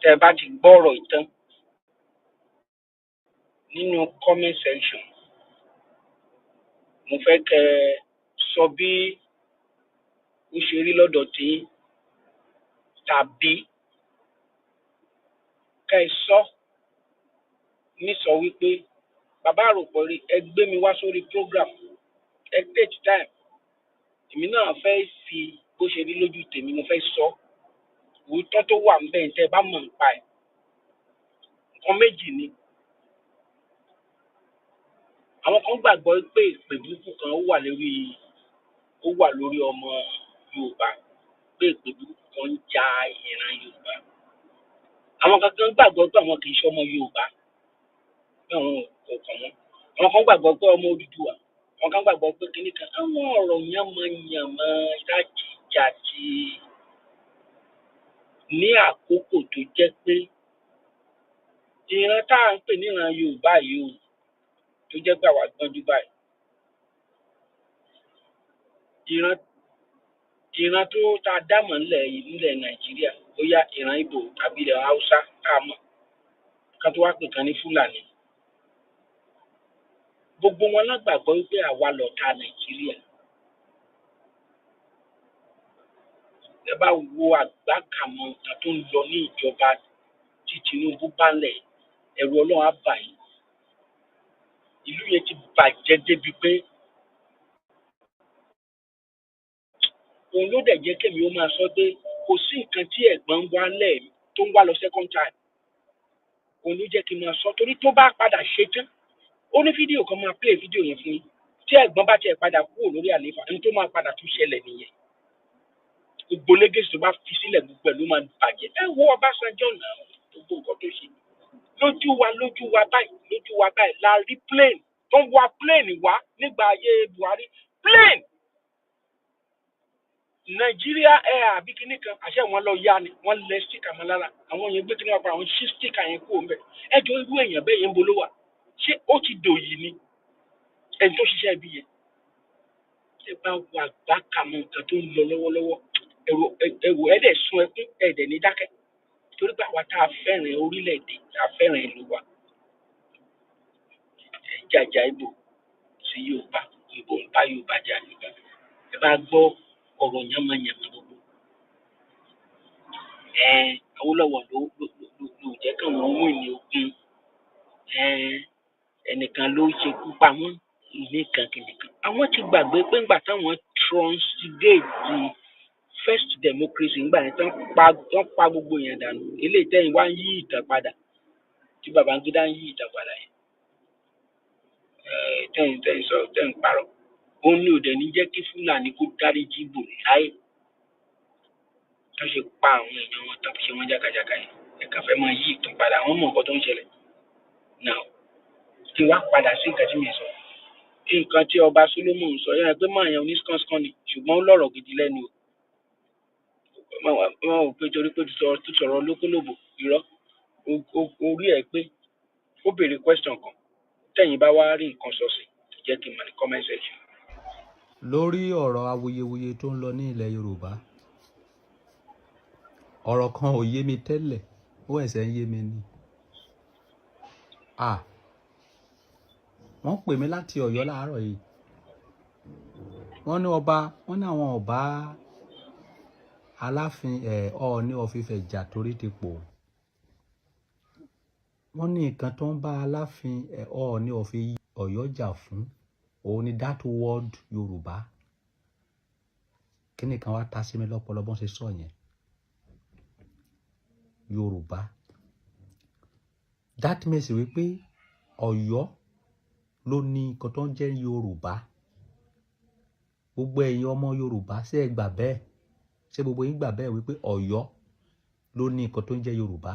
tẹ́ bá ti gbọ́rọ̀ ìtàn nínú comment section mo fẹ́ kẹ́ sọ bí ó ṣe rí lọ́dọ̀ tí tàbí kẹ́ sọ ní sọ wípé bàbá àròpọ̀ rí ẹ gbé mi wá sórí program ẹ take time èmi náà fẹ́ fi bó ṣe rí lójú tèmi mo fẹ́ sọ òótọ́ tó wà ń bẹ̀ tẹ́ bá mọ̀ nípa ẹ̀ nǹkan méjì ni àwọn kan gbàgbọ́ pé ìpè burúkú kan ó wà lórí ọmọ Yorùbá pé ìpè burúkú kan ń ja ìran Yorùbá àwọn kankan gbàgbọ́ pé àwọn kì í ṣe ọmọ Yorùbá pé àwọn kò kàn wọ́n àwọn kan gbàgbọ́ pé ọmọ Odùduwà àwọn kan gbàgbọ́ pé kíní kan àwọn ọ̀rọ̀ yánmọ̀yánmọ̀ ìdájìjàjì ní àkókò tó jẹ́ pé ìran tá à ń pè níran Yorùbá yìí o tó jẹ́ pé àwa gbọ́njú báyìí ìran tó ta dámọ̀ nílẹ̀ Nàìjíríà bóyá ìran Ìgbò tàbí ilẹ̀ Haúsá tá a mọ̀ kan tó wá pè kan ní Fúlàní gbogbo wọn lágbàgbọ́ wípé àwa lọ̀tá Nàìjíríà ẹ bá wo àgbákàmọ̀ nǹkan tó ń lọ ní ìjọba tí Tinubu bá lẹ̀ ẹ̀rù Ọlọ́run á bà yín ìlú yẹn ti bàjẹ́ débi pé òun ló dẹ̀ jẹ́ kémi ó máa sọ pé kò sí nǹkan tí ẹ̀gbọ́n ń wá lẹ̀ tó ń wá lọ second time òun ló jẹ́ kí n máa sọ torí tó bá padà ṣe tán ó ní fídíò kan máa play fídíò yẹn fún yín tí ẹ̀gbọ́n bá tiẹ̀ padà kúrò lórí àlééfà ní tó máa padà tún ṣẹlẹ̀ nìyẹn gbogbo lẹ́gẹ̀sì tó bá fi sílẹ̀ gbogbo ẹ̀ ló máa bàjẹ́ ẹ wo Ọbásanjọ́ náà gbogbo nǹkan tó ṣe lójú wa báyìí la rí plane tó ń wa plane wá nígbà ayé Buhari plane Nàìjíríà Air àbí kíní kan àṣẹ wọn lọ yá ni wọn lẹ stika mọ́ lára àwọn yẹn gbé kíní wọn pa àwọn ṣí stika yẹn kúrò ńbẹ̀ ẹjọ́ irú èèyàn bẹ́ẹ̀ yẹn ń bolo wà ṣé ó ti dòyì ni ẹni tó ṣiṣẹ́ ibi yẹn ṣé bá wo àgbákàmọ̀ nǹkan tó ń lọ lọ́wọ́lọ́wọ́ ẹ̀wò ẹ̀dẹ̀ sun ẹkún ẹ̀dẹ̀ ní dákẹ́ torí pé àwa tá a fẹ́ràn orílẹ̀-èdè tá a fẹ́ràn ìlú wa jàjà Ìgbò sí Yorùbá Ìgbò ń bá Yorùbá jà nígbà ẹ bá gbọ́ ọ̀rọ̀ yánmọ̀yánmọ̀ gbogbo Awólọ́wọ̀ ló jẹ́ kí wọ́n mú ìní ogun ẹnìkan ló ṣekú pa wọ́n nìkan kìnìkan àwọn ti gbàgbé pé ńgbà táwọn transgate the first democracy ńgbà yẹn tán pa gbogbo yẹn dànù eléyìí tẹ́yìn wá ń yí ìtàn padà tí Babangida ń yí ìtàn padà yẹn tẹ́yìn sọ tẹ́yìn parọ́ òun ni ò dẹ̀ ní jẹ́ kí Fúlàní kó dáríjì Ìgbò láyé tó ṣe pa àwọn èèyàn wọn tó ṣe wọn jákàjáká yẹn ẹ̀ka fẹ́ máa yí ìtàn padà àwọn mọ̀ nǹkan tó ń ṣẹlẹ̀ náà tí wàá padà sí nǹkan tí mi sọ nǹkan tí ọba Solomon sọ yẹn pé máa yan oníṣkánṣkán ni ṣùgbọ́n ó lọ́rọ̀ gidi lẹ́nu o wọn ò pé torí pé tó sọ̀rọ̀ lókòlòbò irọ́ orí ẹ̀ pé ó béèrè question kan tẹ̀yìn bá wá rí nǹkan sọ sí jẹ́ kí n mọ̀ ní comment section. lórí ọ̀rọ̀ awuyewuye tó ń lọ ní ilẹ̀ Yorùbá ọ̀rọ̀ kan ò yé mi tẹ́lẹ̀ ó ẹ̀sẹ̀ ń yé mi ni wọ́n pè mí láti Ọ̀yọ́ láàárọ̀ yìí wọ́n ní àwọn ọba Aláàfin Ọọ̀ni of Ifẹ̀ jà torí ti pò wọ́n ní nǹkan tó ń bá Aláàfin Ọọ̀ni of Ọ̀yọ́ jà fún òun ni that word Yorùbá kí nìkan wá ta sí mi lọ́pọlọ bọ́n ṣe sọ yẹn Yorùbá that means wípé Ọ̀yọ́ ló ní nǹkan tó ń jẹ́ Yorùbá gbogbo ẹ̀yin ọmọ Yorùbá ṣé ẹ gbà bẹ́ẹ̀ ṣé gbogbo yín gbà bẹ́ẹ̀ wípé Ọ̀yọ́ ló ní nǹkan tó ń jẹ́ Yorùbá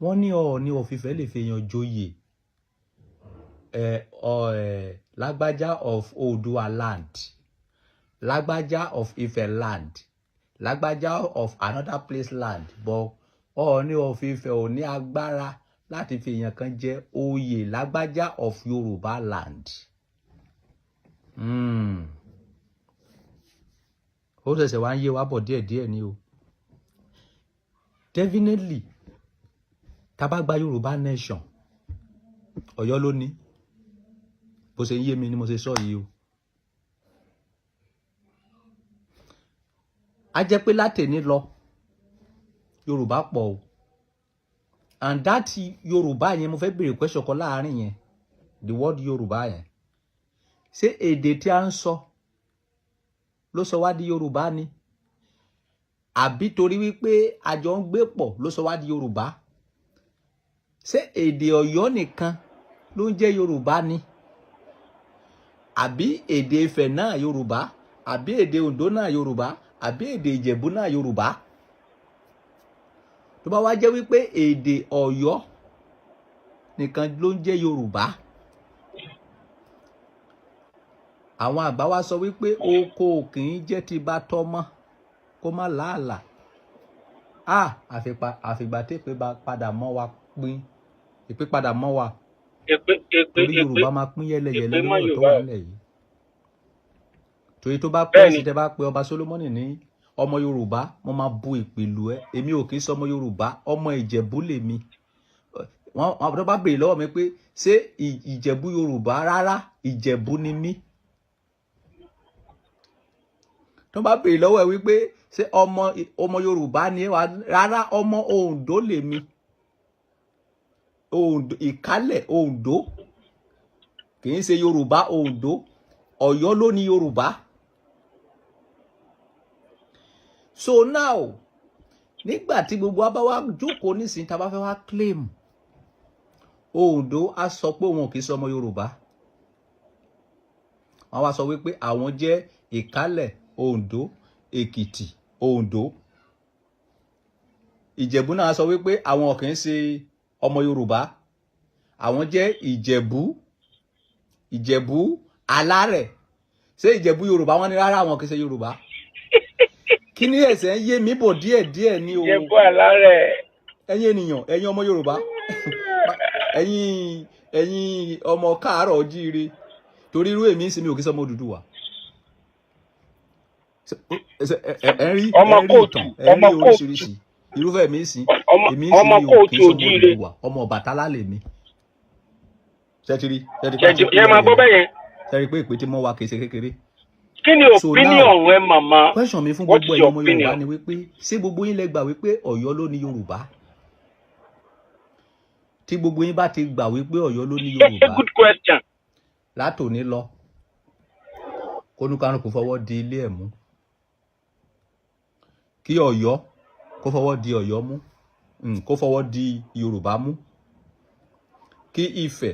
wọ́n ní Ọọ̀ni of Ifẹ̀ lè fi èèyàn joyè lágbájá of Oòduà land lágbájá of Ifẹ̀ land lágbájá of another place land but Ọọ̀ni of Ifẹ̀ ò ní agbára láti fi èèyàn kan jẹ oyè lágbájá of Yorùbá land. Ó ṣẹ̀ṣẹ̀ wá ń yé wa bọ̀ díẹ̀díẹ̀ ni o definitely tá bá gba Yorùbá nation Ọ̀yọ́ ló ní bó ṣe yé mi ni mo ṣe sọ yìí o. A jẹ́ pé látẹ̀ní lọ Yorùbá pọ̀ o, and that Yorùbá yẹn mo fẹ́ béèrè question kan láàrin yẹn, the word Yorùbá yẹn, ṣé èdè tí a ń sọ ló sọ wá di Yorùbá ni, àbí torí wípé àjọ ń gbé pọ̀ ló sọ wá di Yorùbá? Ṣé èdè Ọ̀yọ́ nìkan ló ń jẹ́ Yorùbá ni, àbí èdè Ifẹ̀ náà Yorùbá, àbí èdè Oǹdó náà Yorùbá, àbí èdè Ìjẹ̀bú náà Yorùbá? Tó bá wá jẹ́ wípé èdè Ọ̀yọ́ nìkan ló ń jẹ́ Yorùbá, àwọn àgbà wa sọ wípé oko kì í jẹ́ ti bá tọ́mọ́ kó má làálàá. Àfìgbà tí èpè bá padà mọ́ wa pín, èpè padà mọ́ wa, torí Yorùbá máa pín yẹ́lẹyẹ̀lẹ lórí tó wà nílẹ̀ yìí. Torí tó bá pẹ́ sí tẹ́ bá pe ọba Solomoni ní ọmọ Yorùbá, mo máa bu ìpìlú ẹ. Èmi ò kì í sọ ọmọ Yorùbá, ọmọ Ìjẹ̀bú lèmi. Wọ́n tó bá béèrè lọ́wọ́ mi pé ṣé Ìjẹ̀bú Yorùbá? Rárá, Ìjẹ̀bú ni mí. Tó bá béèrè lọ́wọ́ ẹ wípé ṣé ọmọ Yorùbá ni ẹ wá? Rárá, ọmọ Oǹdó lèmi. Oǹdó, Ìkálẹ̀ Oǹdó, kì í ṣe Yorùbá. Oǹdó, Ọ̀yọ́ ló ní Yorùbá. So now nígbà tí gbogbo wa bá wá jókòó nísìnyí tá a bá fẹ́ wá claim Oǹdó, á sọ pé òun kì í sọ ọmọ Yorùbá. Wọ́n wá sọ wípé àwọn jẹ́ Ìkálẹ̀ Oǹdó, Èkìtì Oǹdó. Ìjẹ̀bú náà sọ wípé àwọn kì í ṣe ọmọ Yorùbá, àwọn jẹ́ Ìjẹ̀bú Alárẹ̀. Ṣé Ìjẹ̀bú Yorùbá? Wọ́n ní rárá, àwọn kì í ṣe Yorùbá. Kí ni ẹ̀sẹ̀ ń yé mi bọ̀ díẹ̀díẹ̀ ní o. Ìjẹ̀bú Alárẹ̀. Ẹ̀yin ènìyàn, ẹ̀yin ọmọ Yorùbá, ẹ̀yin ọmọ káàárọ̀ jíire, torí irú èmi ń sinmi òkè sọmọ Odùduwà. Ẹ rí ìtàn, ẹ rí oríṣiríṣi irúfẹ́ mi ń sin, èmi ń sinmi òkè sọmọ Odùduwà, ọmọ Ọbàtálá lèmi. Ṣẹ́tìrí máa gbọ́ bẹ́yẹn. Ṣẹ́tìrí pé ìpè tí mo wà kìí ṣe kékeré. Kí ni opinion rẹ màmá? Question mi fún gbogbo ẹ̀yin ọmọ Yorùbá ni wípé ṣé gbogbo yín lẹ gbà wípé Ọ̀yọ́ ló ní Yorùbá? Tí gbogbo yín bá ti gbà wípé Ọ̀yọ́ ló ní Yorùbá, a good question. Látòní lọ kónúkánúkù fọwọ́ di ilé ẹ̀ mú, kí Ọ̀yọ́ kó fọwọ́ di Ọ̀yọ́ mú, kó fọwọ́ di Yorùbá mú, kí Ifẹ̀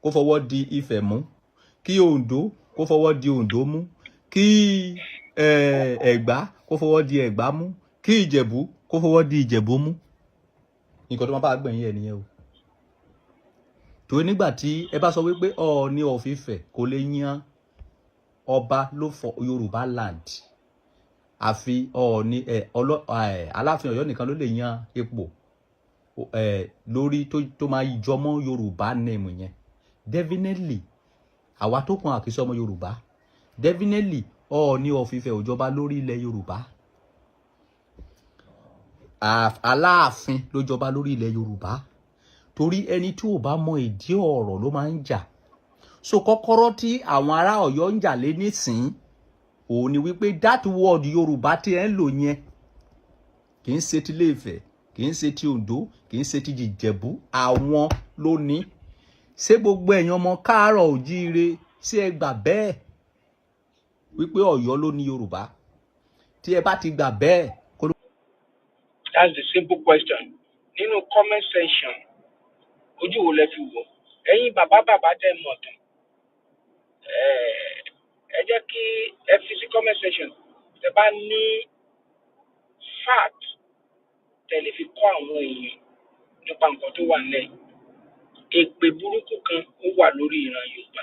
kó fọwọ́ di Ifẹ̀ mú, kí Oǹdó kó fọwọ́ di Oǹdó mú, kí Ẹ̀gbá kó fọwọ́ di Ẹ̀gbá mú, kí Ìjẹ̀bú kó fọwọ́ di Ìjẹ̀bú mú. Nǹkan tó máa bá gbẹ̀yìn ẹ̀ nìyẹn o. Torí nígbà tí ẹ bá sọ wípé Ọọ̀ni of Ifẹ̀ kò lè yan ọba ló fọ Yorùbá land, àfi Ọọ̀ni Aláàfin Ọ̀yọ́ nìkan ló lè yan ipò lórí tó máa jọmọ́ Yorùbá name yẹn. Definitely àwa tó kàn àkísọ ọmọ Yorùbá, definitely Ọọ̀ni of Ifẹ̀ ò jọba lórí ilẹ̀ Yorùbá. Aláàfin ló jọba lórí ilẹ̀ Yorùbá. Torí ẹni tí ò bá mọ ìdí ọ̀rọ̀ ló máa ń jà. So kọ́kọ́rọ́ tí àwọn ará Ọ̀yọ́ ń jà lé nísìn òun ni wípé that word Yorùbá tí ẹ ń lò yẹn kì í ṣe ti Ilé-Ifẹ̀, kì í ṣe ti Oǹdó, kì í ṣe ti Ìjẹ̀bú, àwọn ló ní. Ṣé gbogbo ẹ̀yin ọmọ káàárọ̀ òjíire ṣé ẹ gbà bẹ́ẹ̀ wípé Ọ̀yọ́ ló ní Yorùbá? Tí ẹ bá ti gbà bẹ́ẹ̀ kó ló. That's the simple question. Nínú comment section, ojú wo lẹ fi wò? Ẹ̀yin bàbá tẹ́ mọ̀ tán. Ẹ jẹ́ kí ẹ fi sí comment section. Tẹ́ bá ní fact tẹ́ lè fi kọ́ àwọn èèyàn nípa nǹkan tó wà nílẹ̀. Èpè burúkú kan ó wà lórí ìran Yorùbá.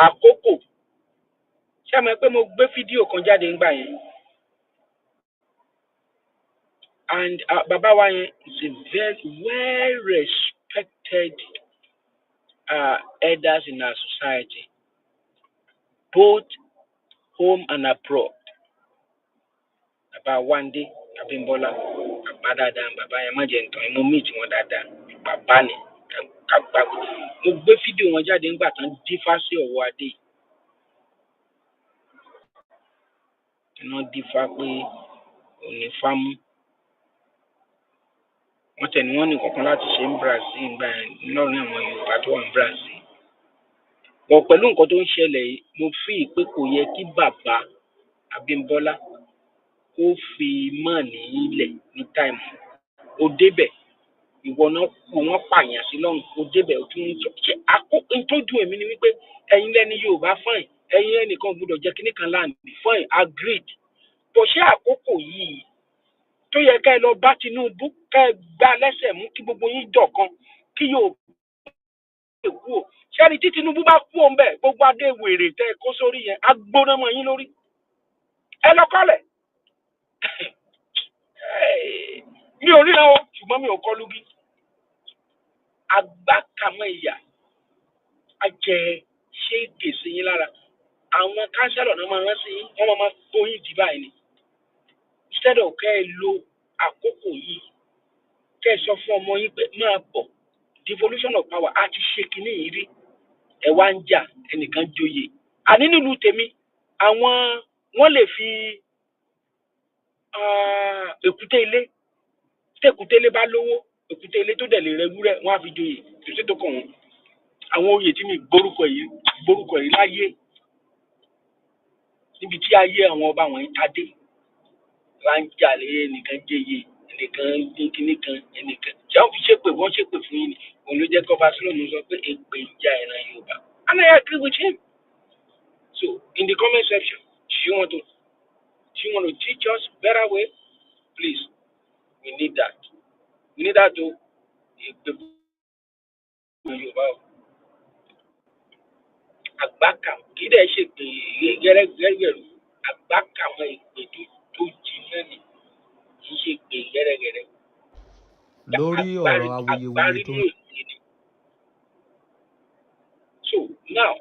Àkókò. Ṣé ẹ mọ̀ pé mo gbé fídíò kan jáde ńgbà yẹn? And bàbá wa yẹn is a very well respected elders in our society, both home and abroad. Bàbá Wande Abímbọ́lá, bàbá dáadáa bàbá yẹn má jẹ́ ntàn ẹ̀ mo meet wọn dáadáa bàbá ni kàgbà mo gbé fídíò wọn jáde nígbà tán dífá sí ọ̀wọ́ adé iná dífá pé òní fámú wọ́n tẹ̀ ní wọ́n ní kankan láti ṣe ní Brazil gbà lọ́rùn àwọn Yorùbá tó wà ní Brazil bọ̀ pẹ̀lú nǹkan tó ń ṣẹlẹ̀ yìí mo fi ìpè kò yẹ kí bàbá Abímbọ́lá kó fi mọ́ọ̀nì ilẹ̀ ní táìmù ó débẹ̀ ìwọ náà kó wọ́n pààyàn sí lọ́rùn ó débẹ̀ ó tún ń sọ ṣé àkókò tó dùn èmi ni wípé ẹ̀yin lẹ́ni Yorùbá fine ẹ̀yin ẹnìkan gbọ́dọ̀ jẹ́ kíní kan láàmì fine agreed bó ṣe àkókò yìí tó yẹ ká ẹ lọ bá Tinubu ká ẹ gbá lẹ́sẹ̀ mú kí gbogbo yín dọ̀kan kí yóò lè kú o ṣẹ́ni tí Tinubu bá kú òun bẹ́ẹ̀ gbogbo adé wèrè tẹ́ ẹ kó sórí yẹn á gbóná mọ́ yín lórí ẹ lọ kọ́lẹ̀ mi ò ríran o ṣùgbọ́n mi ò kọ́ lúgí agbákamọ́ ìyà ajẹ́ ṣé gèsè yín lára àwọn kánsẹ́lọ̀ náà máa rán sí yín wọ́n máa gbóyìn dì báyìí ni instead of kẹ́ ẹ lo àkókò yìí kẹ́ ẹ sọ fún ọmọ yín pé máa bọ̀ devolution of power á ti ṣe kínní yìí rí ẹ wá ń jà ẹnìkan joyè àní nílùú tèmi àwọn wọ́n lè fi èkúté ilé tẹkùté ilé bá lówó èkúté ilé tó dẹ̀ lè rẹ wúrẹ́ wọ́n á fi joyè tòṣe tó kàn wọ́n àwọn oyè tí mi gbórúkọ yìí láyé níbi tí ayé àwọn ọba wọ̀nyí ta dé wá ń jà lé ẹnìkan jẹyè ẹnìkan kíní kan ẹnìkan tí wọ́n fi ṣépè wọ́n ṣépè fún yín ni òun ló jẹ́ kọ́ba sílòmù sọ pé èpè ń ja ìran Yorùbá and I agree with him. So in the comment section do you want to teach us better way please we need that to èpè Yorùbá o àgbákà kí dẹ̀ ṣe pé gẹ́rẹ́gẹ́rẹ́ àgbákàmọ́ ìpè tó jiná ni kì í ṣe pé gẹ́rẹ́gẹ́rẹ́. lórí ọ̀rọ̀ awuyewuye tó. So now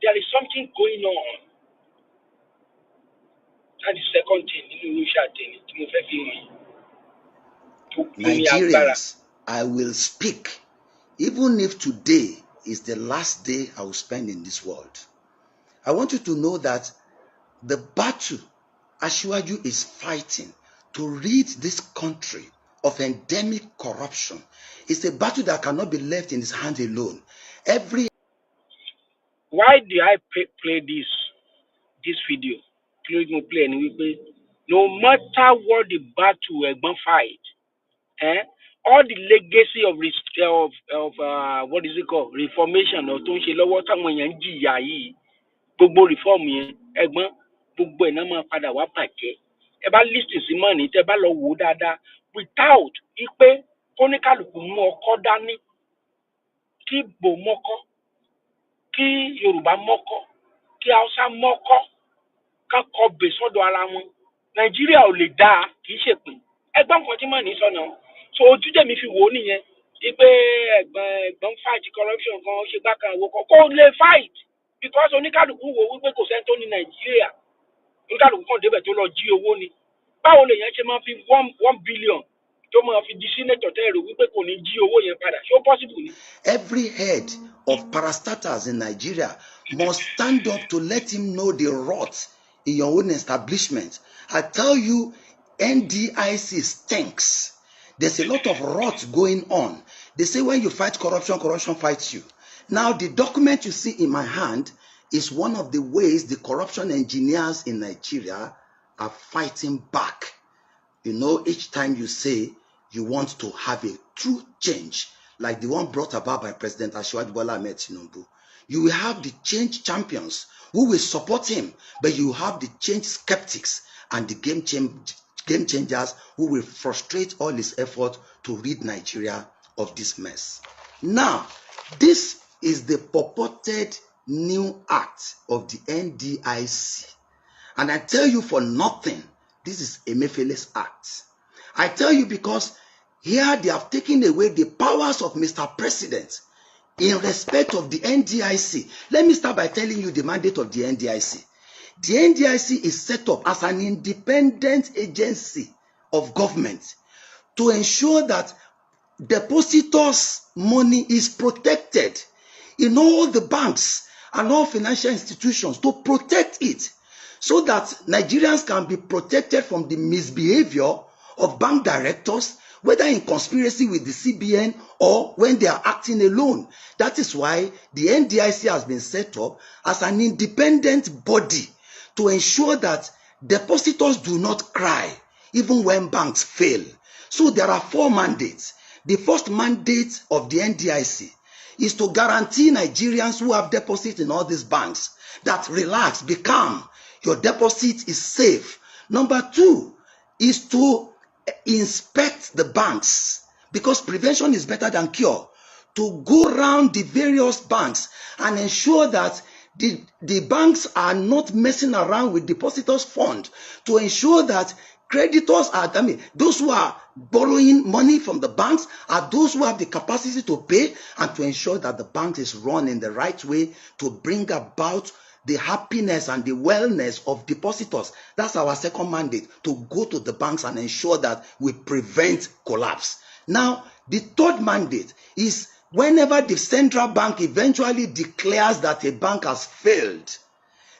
there is something going on. That's the second thing nínú irúṣà tẹ̀lé tí mo fẹ́ fi hàn yín. Nigerians, I will speak even if today is the last day I will spend in this world. I want you to know that the battle Asiwaju is fighting to rid this country of endemic corruption is a battle that cannot be left in his hand alone. Why do I play this video? No matter what the battle we're going to fight, all the legacy of what is it called, reformation or tó ń ṣe lọ́wọ́ táwọn èèyàn ń jìyà yìí gbogbo reform yẹn ẹ̀gbọ́n gbogbo ẹ̀ náà máa padà wá bàjẹ́ ẹ bá list sí mọ́ọ̀nì tẹ́ bá lọ wò ó dáadáa without ipe kóníkàlùkù mú ọkọ́ dání kí Ìgbò mọ́kọ́ kí Yorùbá mọ́kọ́ kí Haúsá mọ́kọ́ ká kọbè sọ́dọ̀ ara wọn Nàìjíríà ò lè dáa kì í ṣèpín ẹgbọ́n kan tí mọ́ọ̀nì sọ náà so ojú tèmi fi wò ó nìyẹn ipe ẹ̀gbọ́n fight corruption kan ṣe gbákan àwò kan kó lè fight because oníkàlùkù wò wípé kò sẹ́ni tó ní Nàìjíríà oníkàlùkù kan débẹ̀ tó lọ jí owó ni báwo lèèyàn ṣe máa fi 1 billion tó máa fi di senator tẹ́rù wípé kò ní jí owó yẹn padà ṣé ó possible ni. Every head of parastatals in Nigeria must stand up to let him know the rot in your own establishment. I tell you, NDIC stinks. There's a lot of rot going on. They say when you fight corruption, corruption fights you. Now, the document you see in my hand is one of the ways the corruption engineers in Nigeria are fighting back. You know, each time you say you want to have a true change, like the one brought about by President Asiwaju Bola Ahmed Tinubu, you will have the change champions who will support him, but you have the change skeptics and the game changers who will frustrate all his effort to rid Nigeria of this mess. Now, this is the purported new act of the NDIC. And I tell you for nothing, this is Emefiele's act. I tell you because here they have taken away the powers of Mr. President in respect of the NDIC. Let me start by telling you the mandate of the NDIC. The NDIC is set up as an independent agency of government to ensure that depositors' money is protected in all the banks and all financial institutions, to protect it so that Nigerians can be protected from the misbehavior of bank directors, whether in conspiracy with the CBN or when they are acting alone. That is why the NDIC has been set up as an independent body to ensure that depositors do not cry even when banks fail. So there are 4 mandates. The first mandate of the NDIC is to guarantee Nigerians who have deposits in all these banks that relax, be calm, your deposit is safe. Number 2 is to inspect the banks, because prevention is better than cure. To go around the various banks and ensure that the banks are not messing around with depositors' fund, to ensure that creditors are, those who are borrowing money from the banks are those who have the capacity to pay, and to ensure that the bank is run in the right way to bring about the happiness and the wellness of depositors. That's our second mandate, to go to the banks and ensure that we prevent collapse. Now, the third mandate is whenever the central bank eventually declares that a bank has failed,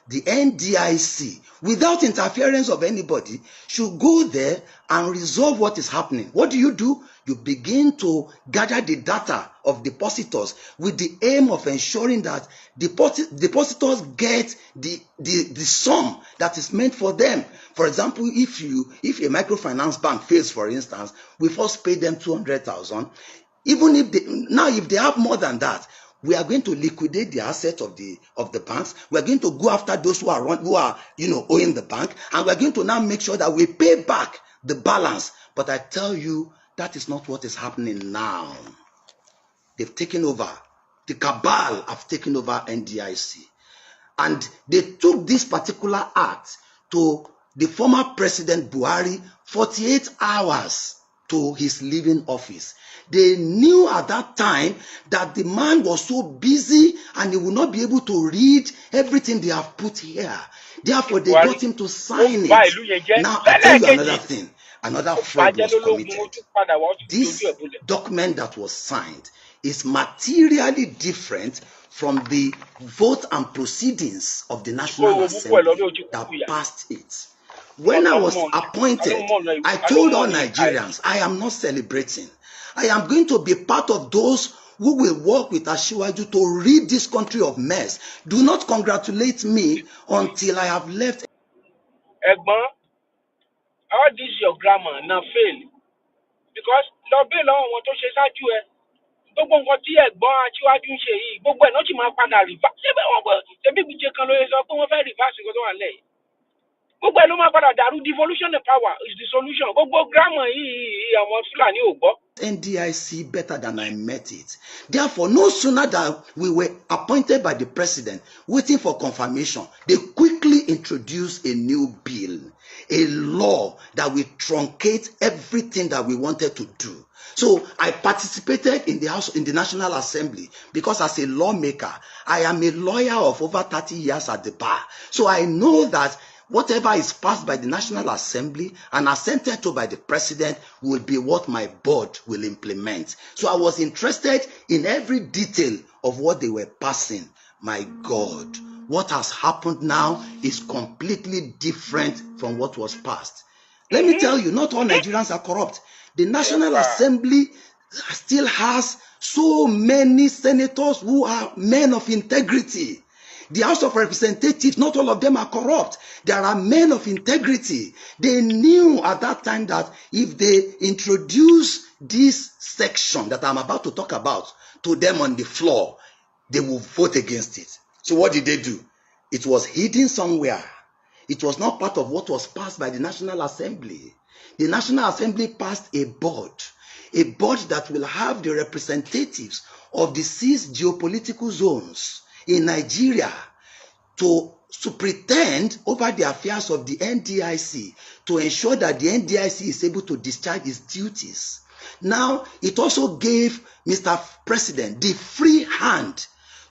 the NDIC, without interference of anybody, should go there and resolve what is happening. What do? You begin to gather the data of depositors with the aim of ensuring that depositors get the sum that is meant for them. For example, if a microfinance bank fails, for instance, we first pay them 200,000. Even if they have more than that, we are going to liquidate the assets of the banks. We are going to go after those who are owing the bank, and we are going to now make sure that we pay back the balance. But I tell you, that is not what is happening now. They've taken over. The cabal have taken over NDIC, and they took this particular act to the former President Buhari 48 hours to his leaving office. They knew at that time that the man was so busy and he would not be able to read everything they have put here. Therefore, they got him to sign it. Now, I tell you another thing. Another fraud was committed. This document that was signed is materially different from the vote and proceedings of the National Assembly that passed it. When I was appointed, I told all Nigerians, I am not celebrating. I am going to be part of those who will work with Asiwaju to rid this country of mess. Do not congratulate me until I have left. All this your grammar now fail because lọ́bẹ̀ lọ́wọ́ wọn tó ṣe ṣáájú ẹ gbogbo nǹkan tí ẹ̀gbọ́n Aṣíwájú ń ṣe yìí gbogbo ẹ̀ náà sì máa padà rìvá ṣebí ìgbìjẹ kan ló yẹ sọ pé wọ́n fẹ́ rìvásì nǹkan tó wà lẹ́yìn gbogbo ẹ̀ ló máa padà dàrú. Devolution of power is the solution. Gbogbo grammar yìí àwọn Fúlàní ò gbọ́. NDIC better than I met it. Therefore, no sooner than we were appointed by the president, waiting for confirmation, they quickly introduced a new bill, a law that will truncate everything that we wanted to do. So I participated in the House, in the National Assembly, because as a lawmaker, I am a lawyer of over 30 years at the bar. So I know that whatever is passed by the National Assembly and assented to by the president will be what my board will implement. So I was interested in every detail of what they were passing. My God, what has happened now is completely different from what was passed. Let me tell you, not all Nigerians are corrupt. The National Assembly still has so many senators who are men of integrity. The House of Representatives, not all of them are corrupt. There are men of integrity. They knew at that time that if they introduce this section that I'm about to talk about to them on the floor, they will vote against it. So what did they do? It was hidden somewhere. It was not part of what was passed by the National Assembly. The National Assembly passed a board that will have the representatives of the 6 geopolitical zones in Nigeria to pretend over the affairs of the NDIC, to ensure that the NDIC is able to discharge its duties. Now, it also gave Mr. President the free hand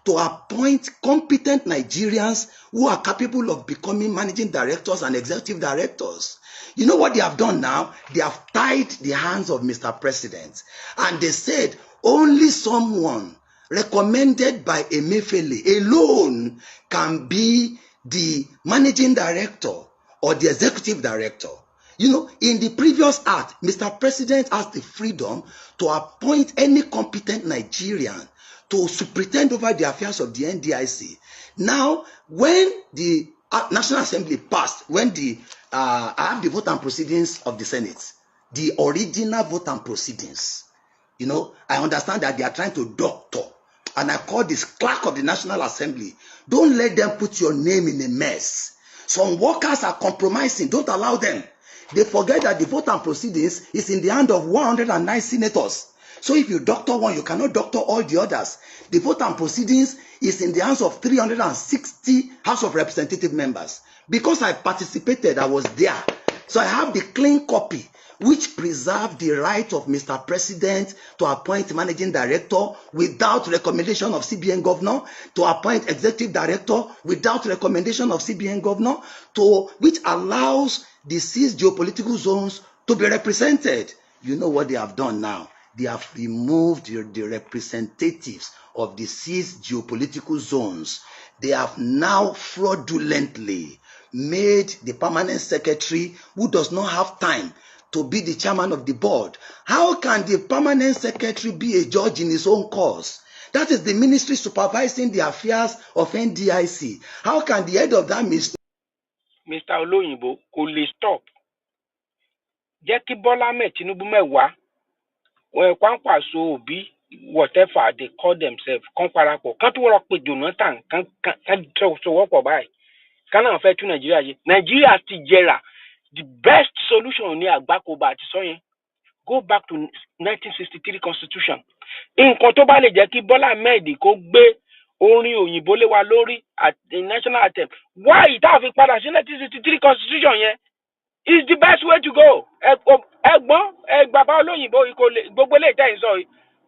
to appoint competent Nigerians who are capable of becoming managing directors and executive directors. You know what they have done now? They have tied the hands of Mr. President, and they said only someone recommended by Emefiele alone can be the managing director or the executive director. You know, in the previous act, Mr. President has the freedom to appoint any competent Nigerian to superintend over the affairs of the NDIC. Now, when the National Assembly passed, when I have the vote and proceedings of the Senate, the original vote and proceedings, you know, I understand that they are trying to doctor, and I call this clerk of the National Assembly. Don't let them put your name in a mess. Some workers are compromising. Don't allow them. They forget that the vote and proceedings is in the hand of 109 senators. So if you doctor one, you cannot doctor all the others. The vote and proceedings is in the hands of 360 House of Representative members. Because I participated, I was there. So I have the clean copy, which preserved the right of Mr. President to appoint managing director without recommendation of CBN governor, to appoint executive director without recommendation of CBN governor, which allows the 6 geopolitical zones to be represented. You know what they have done now? They have removed the representatives of the 6 geopolitical zones. They have now fraudulently made the permanent secretary, who does not have time to be the chairman of the board. How can the permanent secretary be a judge in his own cause? That is the ministry supervising the affairs of NDIC. How can the head of that ministry? Mr. Oloyinbo kò lè stop. Jẹ́ kí Bọ́lá Ahmed Tinubu mẹ́wàá kwankwaso Obi whatever they call themselves kan parapọ̀ kan tó wọ́n pe Jonathan kan sọwọ́pọ̀ báyìí kan náà fẹ́ tún Nàìjíríà yé. Nàìjíríà ti jẹrà. The best solution ní àgbákòbá àti sọ yẹn. Go back to 1963 constitution. Nǹkan tó bá lè jẹ́ kí Bọ́lá Ahmed kó gbé orin òyìnbó lé wa lórí at the national anthem. Why tá a fi padà sí 1963 constitution yẹn is the best way to go. Ẹ̀gbọ́n bàbá olóyìnbó gbogbo eléyìí tẹ́ ń sọ yìí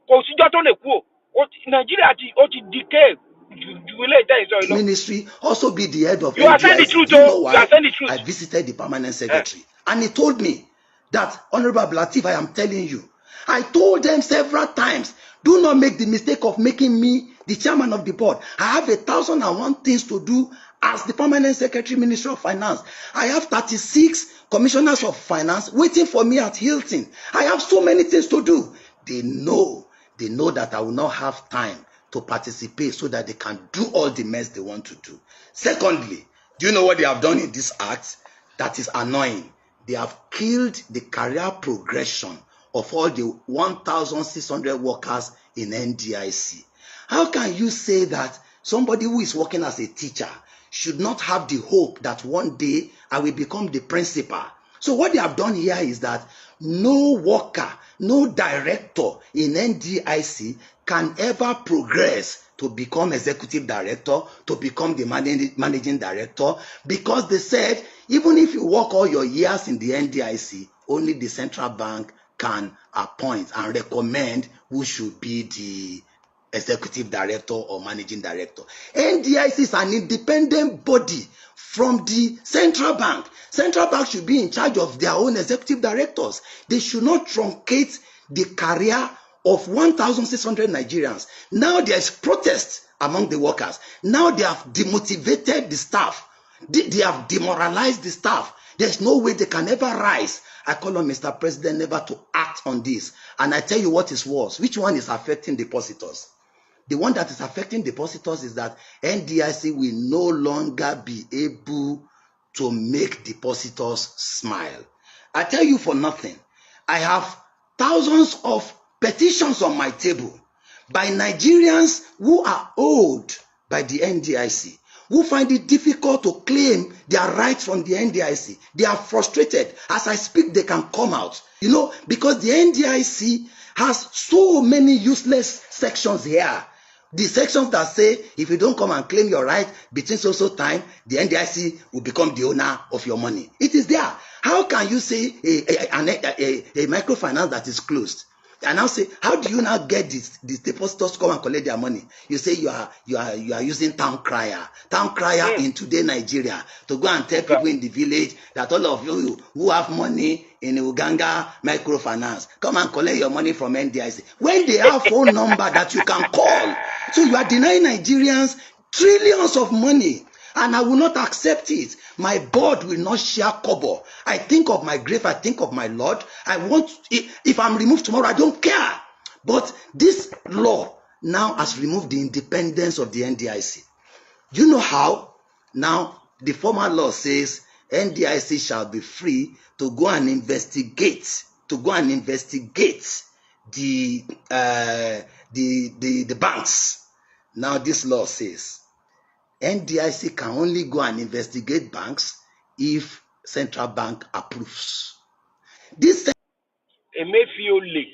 kò síjọ́ tó lè kú o. Nàìjíríà ó ti decay ju eléyìí tẹ́ ń sọ yìí lọ. Ministry also be the head of NDIC. You are saying the truth, you know why? You are saying the truth. I visited the permanent secretary and he told me that, Honorable Latif, I am telling you, I told them several times, do not make the mistake of making me the chairman of the board. I have 1,001 things to do as the permanent secretary, Ministry of Finance. I have 36 commissioners of finance waiting for me at Hilton. I have so many things to do. They know that I will not have time to participate so that they can do all the mess they want to do. Secondly, do you know what they have done in this act that is annoying? They have killed the career progression of all the 1,600 workers in NDIC. How can you say that somebody who is working as a teacher should not have the hope that one day I will become the principal? So what they have done here is that no worker, no director in NDIC can ever progress to become executive director, to become the managing director, because they said, even if you work all your years in the NDIC, only the central bank can appoint and recommend who should be the executive director or managing director. NDIC is an independent body from the central bank. Central bank should be in charge of their own executive directors. They should not truncate the career of 1,600 Nigerians. Now there is protest among the workers. Now they have demotivated the staff. They have demoralized the staff. There's no way they can ever rise. I call on Mr. President never to act on this. And I tell you what is worse. Which one is affecting depositors? The one that is affecting depositors is that NDIC will no longer be able to make depositors smile. I tell you for nothing, I have thousands of petitions on my table by Nigerians who are owed by the NDIC, who find it difficult to claim their rights from the NDIC. They are frustrated. As I speak, they can come out. You know, because the NDIC has so many useless sections here. The sections that say, if you don't come and claim your right between so time, the NDIC will become the owner of your money. It is there. How can you say a microfinance that is closed? And now say, how do you now get these depositors to come and collect their money? You say you are using town crier in today Nigeria to go and tell people in the village that all of you who have money in Uganda microfinance, come and collect your money from NDIC. When they have phone number that you can call. So you are denying Nigerians trillions of money. And I will not accept it. My board will not share kobo. I think of my grave. I think of my Lord. I want, if I'm removed tomorrow, I don't care. But this law now has removed the independence of the NDIC. Do you know how? Now, the former law says NDIC shall be free to go and investigate, the banks. Now, this law says NDIC can only go and investigate banks if central bank approves. This Emefiole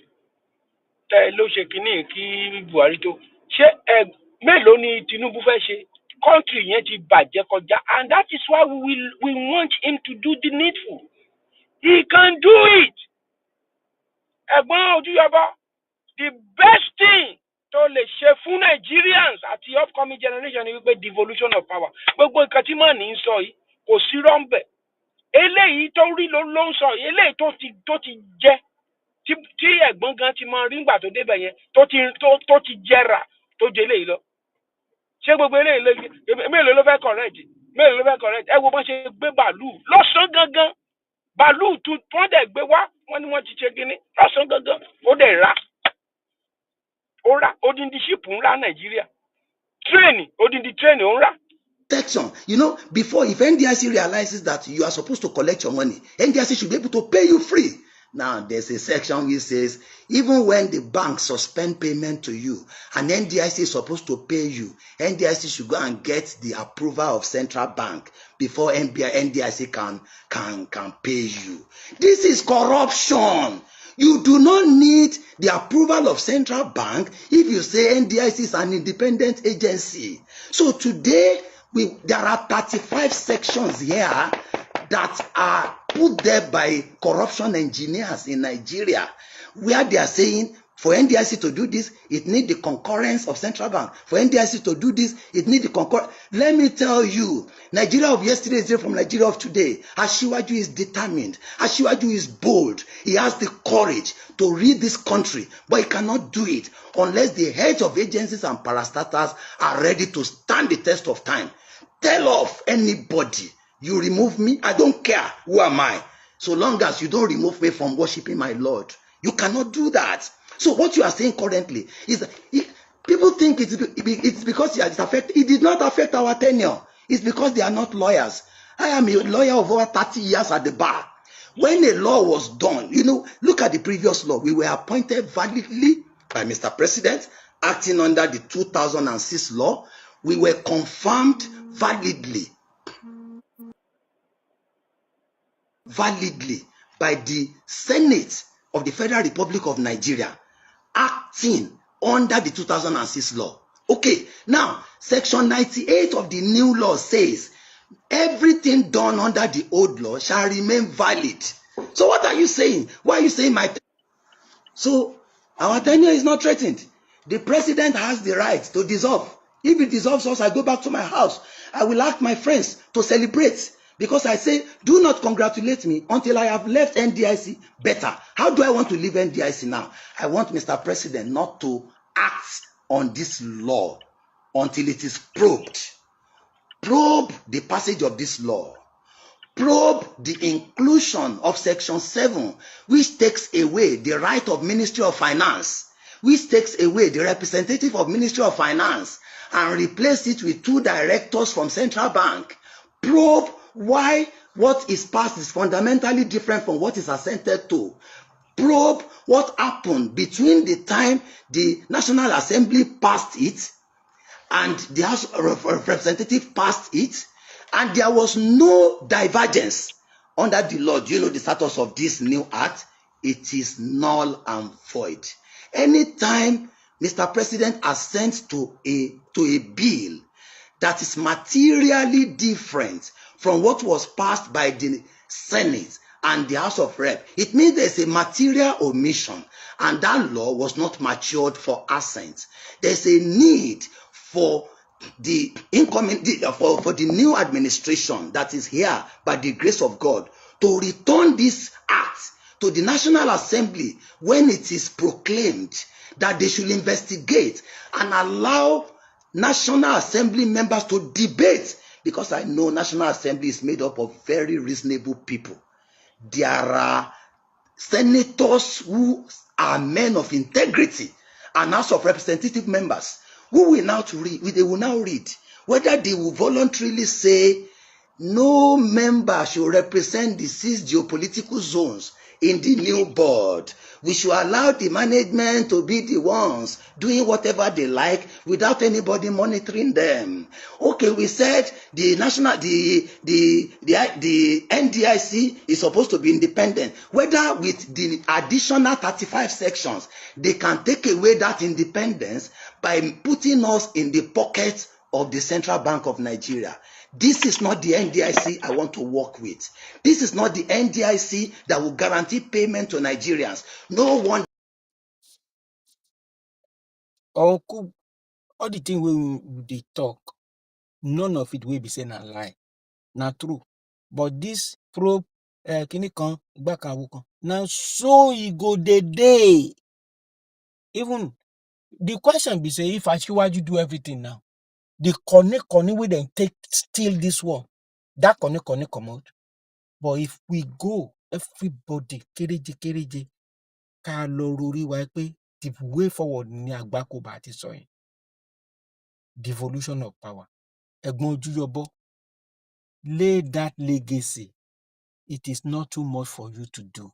tẹ ló ṣe kínní kí Buhari tó ṣe mélòó ni Tinubu fẹ́ ṣe country yẹn ti bàjẹ́ kọjá, and that is why we want him to do the needful. He can do it. Ẹ̀gbọ́n Ojúyọba, the best thing tó lè ṣe fún Nigerians àti upcoming generation ni wípé devolution of power. Gbogbo nǹkan tí màá ní ń sọ yìí kò sí rọ́ǹbẹ̀. Eléyìí tó rí ló ń sọ yìí, eléyìí tó ti jẹ́ tí ẹ̀gbọ́n gan ti máa rí ńgbà tó débẹ̀ yẹn tó ti jẹ́ra tó jẹ eléyìí lọ. Ṣé gbogbo eléyìí mélòó ló fẹ́ correct? Ẹ wo bọ́n ṣe gbé bàálù lọ́sàn-án gangan. Bàálù wọ́n dẹ̀ gbé wá, wọ́n ní wọ́n ti ṣe kínní lọ́sàn-án gangan. Ó dẹ̀ ra odindi ṣíìpù ńlá Nàìjíríà. Odindi tírẹ́ẹ̀nì ó ń rà. Section, before, if NDIC realizes that you are supposed to collect your money, NDIC should be able to pay you free. Now, there's a section which says, even when the bank suspend payment to you and NDIC is supposed to pay you, NDIC should go and get the approval of central bank before NDIC can pay you. This is corruption. You do not need the approval of central bank if you say NDIC is an independent agency. So today, there are 35 sections here that are put there by corruption engineers in Nigeria, where they are saying, for NDIC to do this, it needs the concurrence of central bank. For NDIC to do this, it needs the concurrence. Let me tell you, Nigeria of yesterday is different from Nigeria of today. Asiwaju is determined. Asiwaju is bold. He has the courage to lead this country, but he cannot do it unless the heads of agencies and parastatals are ready to stand the test of time. Tell off anybody. You remove me, I don't care. Who am I? So long as you don't remove me from worshiping my Lord. You cannot do that. So what you are saying currently is that people think it's because it's affected. It did not affect our tenure. It's because they are not lawyers. I am a lawyer of over 30 years at the bar. When a law was done, look at the previous law. We were appointed validly by Mr. President, acting under the 2006 law. We were confirmed validly by the Senate of the Federal Republic of Nigeria, acting under the 2006 law. Okay, now, Section 98 of the new law says, everything done under the old law shall remain valid. So what are you saying? Why are you saying my... So, our tenure is not threatened. The president has the right to dissolve. If he dissolves us, I go back to my house. I will ask my friends to celebrate. Because I say, do not congratulate me until I have left NDIC better. How do I want to leave NDIC now? I want Mr. President not to act on this law until it is probed. Probe the passage of this law. Probe the inclusion of Section 7, which takes away the right of Ministry of Finance, which takes away the representative of Ministry of Finance, and replace it with 2 directors from Central Bank. Probe why what is passed is fundamentally different from what is assented to. Probe what happened between the time the National Assembly passed it and the House of Representatives passed it, and there was no divergence under the law. Do you know the status of this new act? It is null and void. Anytime Mr. President assents to a bill that is materially different from what was passed by the Senate and the House of Rep. It means there's a material omission, and that law was not matured for assent. There's a need for the incoming for the new administration that is here by the grace of God to return this act to the National Assembly when it is proclaimed that they should investigate and allow National Assembly members to debate, because I know National Assembly is made up of very reasonable people. There are senators who are men of integrity and House of Representative members who will now read whether they will voluntarily say no member should represent the 6 geopolitical zones in the new board. We should allow the management to be the ones doing whatever they like without anybody monitoring them. Okay, we said the NDIC is supposed to be independent. Whether with the additional 35 sections, they can take away that independence by putting us in the pocket of the Central Bank of Nigeria. This is not the NDIC I want to work with. This is not the NDIC that will guarantee payment to Nigerians. No one. Uncle, all the thing we dey talk, none of it will be saying a lie. Not true. But this probe, kini kan, igba kan, awo kan. Now, so you go the day. Even the question be say, if Asiwaju do everything now, the connect we then take steal this one, that connect come out. But if we go, everybody, kereje, ká lọ rori wa pé the way forward ni àgbákò bá ti sọ yẹn. Devolution of power. Ẹ̀gbọ́n Ojúyọbọ, lay that legacy. It is not too much for you to do.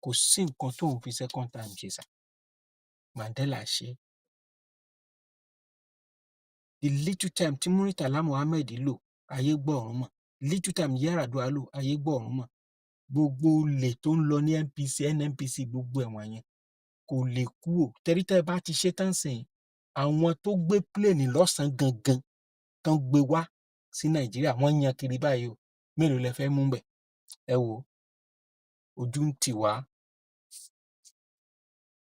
Kò sí nǹkan tó ń fi second time ṣe sà. Mandela ṣe. The little time tí Muritala Muhammed lò, ayé gbọ́ ọ̀run mọ̀. Little time Yar'Adua lò, ayé gbọ́ ọ̀run mọ̀. Gbogbo olè tó ń lọ ní NPC, NNPC, gbogbo ẹ̀wọ̀n yẹn kò lè kú o. Tẹ́rí tẹ́ bá ti ṣe tán sìn, àwọn tó gbé plane lọ́sàn-án gangan tán gbé wá sí Nàìjíríà, wọ́n yan kiri báyìí o. Mélòó lẹ fẹ́ mú bẹ̀? Ẹ wò ó, ojú ń tì wá.